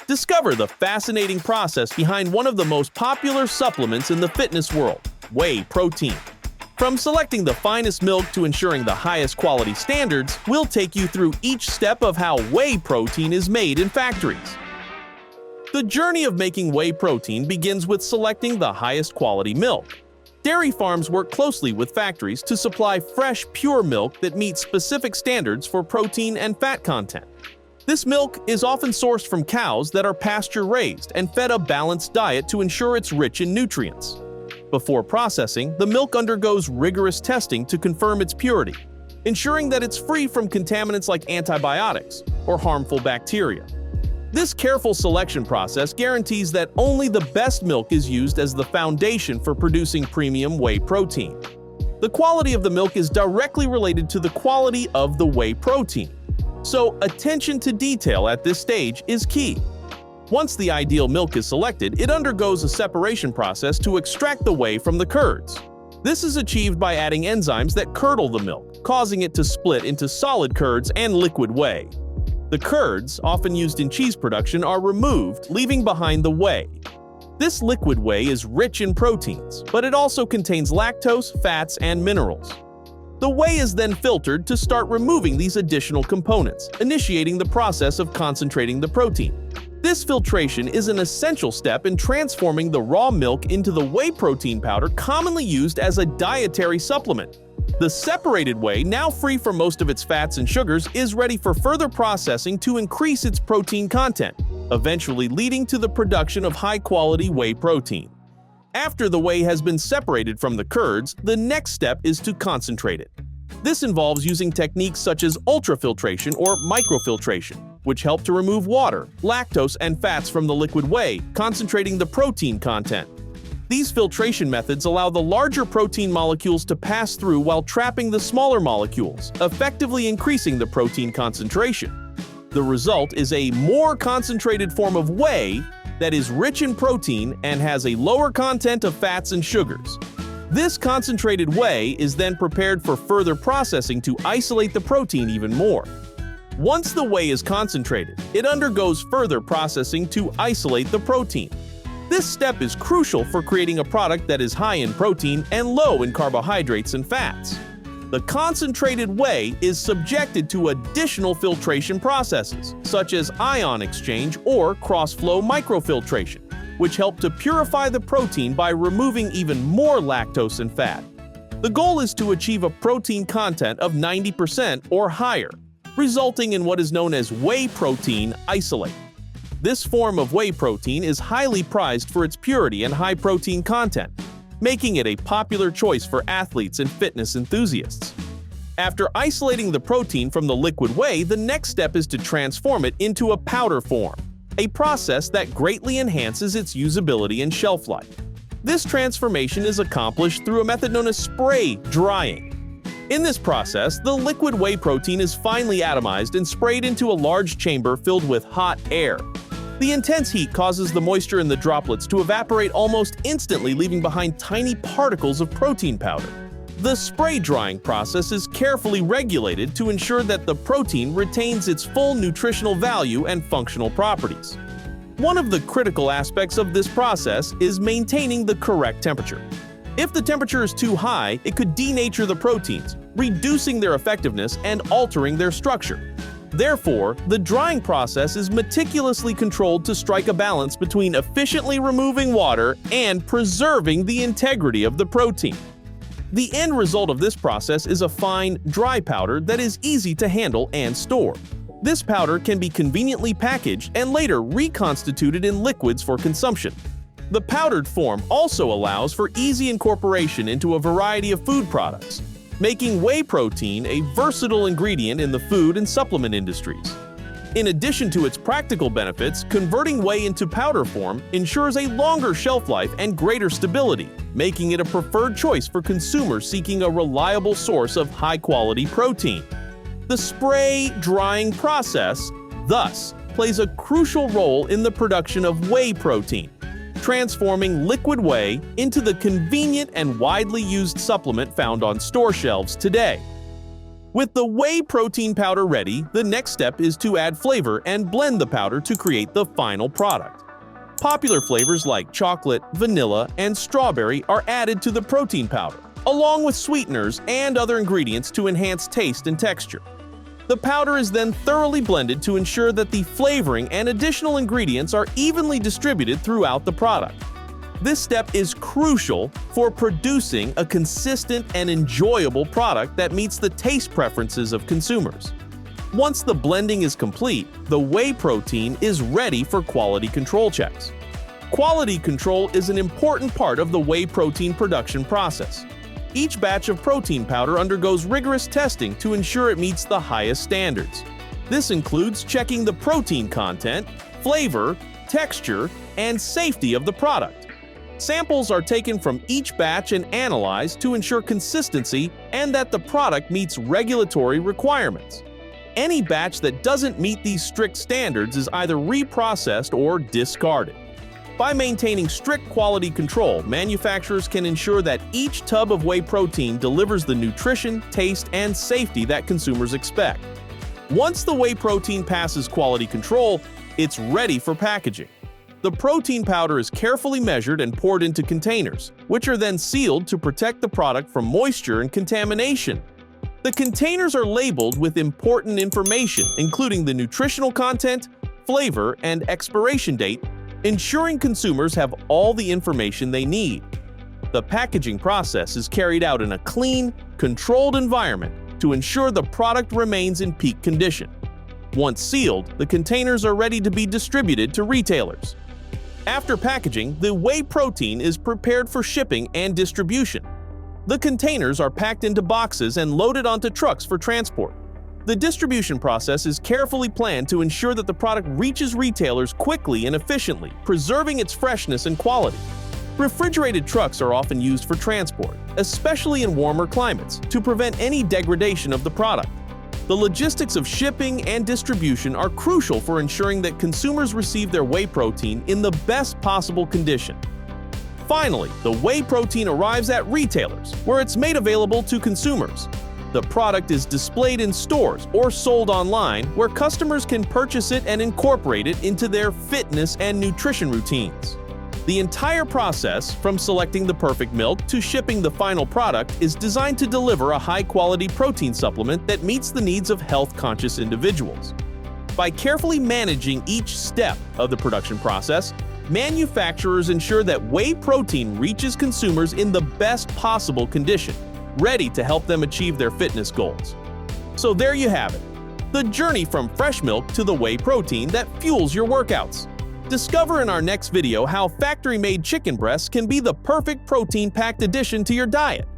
Discover the fascinating process behind one of the most popular supplements in the fitness world, whey protein. From selecting the finest milk to ensuring the highest quality standards, we'll take you through each step of how whey protein is made in factories. The journey of making whey protein begins with selecting the highest quality milk. Dairy farms work closely with factories to supply fresh, pure milk that meets specific standards for protein and fat content. This milk is often sourced from cows that are pasture-raised and fed a balanced diet to ensure it's rich in nutrients. Before processing, the milk undergoes rigorous testing to confirm its purity, ensuring that it's free from contaminants like antibiotics or harmful bacteria. This careful selection process guarantees that only the best milk is used as the foundation for producing premium whey protein. The quality of the milk is directly related to the quality of the whey protein, so attention to detail at this stage is key. Once the ideal milk is selected, it undergoes a separation process to extract the whey from the curds. This is achieved by adding enzymes that curdle the milk, causing it to split into solid curds and liquid whey. The curds, often used in cheese production, are removed, leaving behind the whey. This liquid whey is rich in proteins, but it also contains lactose, fats, and minerals. The whey is then filtered to start removing these additional components, initiating the process of concentrating the protein. This filtration is an essential step in transforming the raw milk into the whey protein powder commonly used as a dietary supplement. The separated whey, now free from most of its fats and sugars, is ready for further processing to increase its protein content, eventually leading to the production of high-quality whey protein. After the whey has been separated from the curds, the next step is to concentrate it. This involves using techniques such as ultrafiltration or microfiltration, which help to remove water, lactose, and fats from the liquid whey, concentrating the protein content. These filtration methods allow the larger protein molecules to pass through while trapping the smaller molecules, effectively increasing the protein concentration. The result is a more concentrated form of whey that is rich in protein and has a lower content of fats and sugars. This concentrated whey is then prepared for further processing to isolate the protein even more. Once the whey is concentrated, it undergoes further processing to isolate the protein. This step is crucial for creating a product that is high in protein and low in carbohydrates and fats. The concentrated whey is subjected to additional filtration processes, such as ion exchange or cross-flow microfiltration, which help to purify the protein by removing even more lactose and fat. The goal is to achieve a protein content of 90% or higher, resulting in what is known as whey protein isolate. This form of whey protein is highly prized for its purity and high protein content, making it a popular choice for athletes and fitness enthusiasts. After isolating the protein from the liquid whey, the next step is to transform it into a powder form, a process that greatly enhances its usability and shelf life. This transformation is accomplished through a method known as spray drying. In this process, the liquid whey protein is finely atomized and sprayed into a large chamber filled with hot air. The intense heat causes the moisture in the droplets to evaporate almost instantly, leaving behind tiny particles of protein powder. The spray drying process is carefully regulated to ensure that the protein retains its full nutritional value and functional properties. One of the critical aspects of this process is maintaining the correct temperature. If the temperature is too high, it could denature the proteins, reducing their effectiveness and altering their structure. Therefore, the drying process is meticulously controlled to strike a balance between efficiently removing water and preserving the integrity of the protein. The end result of this process is a fine, dry powder that is easy to handle and store. This powder can be conveniently packaged and later reconstituted in liquids for consumption. The powdered form also allows for easy incorporation into a variety of food products, making whey protein a versatile ingredient in the food and supplement industries. In addition to its practical benefits, converting whey into powder form ensures a longer shelf life and greater stability, making it a preferred choice for consumers seeking a reliable source of high-quality protein. The spray drying process, thus, plays a crucial role in the production of whey protein, transforming liquid whey into the convenient and widely used supplement found on store shelves today. With the whey protein powder ready, the next step is to add flavor and blend the powder to create the final product. Popular flavors like chocolate, vanilla, and strawberry are added to the protein powder, along with sweeteners and other ingredients to enhance taste and texture. The powder is then thoroughly blended to ensure that the flavoring and additional ingredients are evenly distributed throughout the product. This step is crucial for producing a consistent and enjoyable product that meets the taste preferences of consumers. Once the blending is complete, the whey protein is ready for quality control checks. Quality control is an important part of the whey protein production process. Each batch of protein powder undergoes rigorous testing to ensure it meets the highest standards. This includes checking the protein content, flavor, texture, and safety of the product. Samples are taken from each batch and analyzed to ensure consistency and that the product meets regulatory requirements. Any batch that doesn't meet these strict standards is either reprocessed or discarded. By maintaining strict quality control, manufacturers can ensure that each tub of whey protein delivers the nutrition, taste, and safety that consumers expect. Once the whey protein passes quality control, it's ready for packaging. The protein powder is carefully measured and poured into containers, which are then sealed to protect the product from moisture and contamination. The containers are labeled with important information, including the nutritional content, flavor, and expiration date, ensuring consumers have all the information they need. The packaging process is carried out in a clean, controlled environment to ensure the product remains in peak condition. Once sealed, the containers are ready to be distributed to retailers. After packaging, the whey protein is prepared for shipping and distribution. The containers are packed into boxes and loaded onto trucks for transport. The distribution process is carefully planned to ensure that the product reaches retailers quickly and efficiently, preserving its freshness and quality. Refrigerated trucks are often used for transport, especially in warmer climates, to prevent any degradation of the product. The logistics of shipping and distribution are crucial for ensuring that consumers receive their whey protein in the best possible condition. Finally, the whey protein arrives at retailers, where it's made available to consumers. The product is displayed in stores or sold online, where customers can purchase it and incorporate it into their fitness and nutrition routines. The entire process, from selecting the perfect milk to shipping the final product, is designed to deliver a high-quality protein supplement that meets the needs of health-conscious individuals. By carefully managing each step of the production process, manufacturers ensure that whey protein reaches consumers in the best possible condition, ready to help them achieve their fitness goals. So there you have it, the journey from fresh milk to the whey protein that fuels your workouts. Discover in our next video how factory-made chicken breasts can be the perfect protein-packed addition to your diet.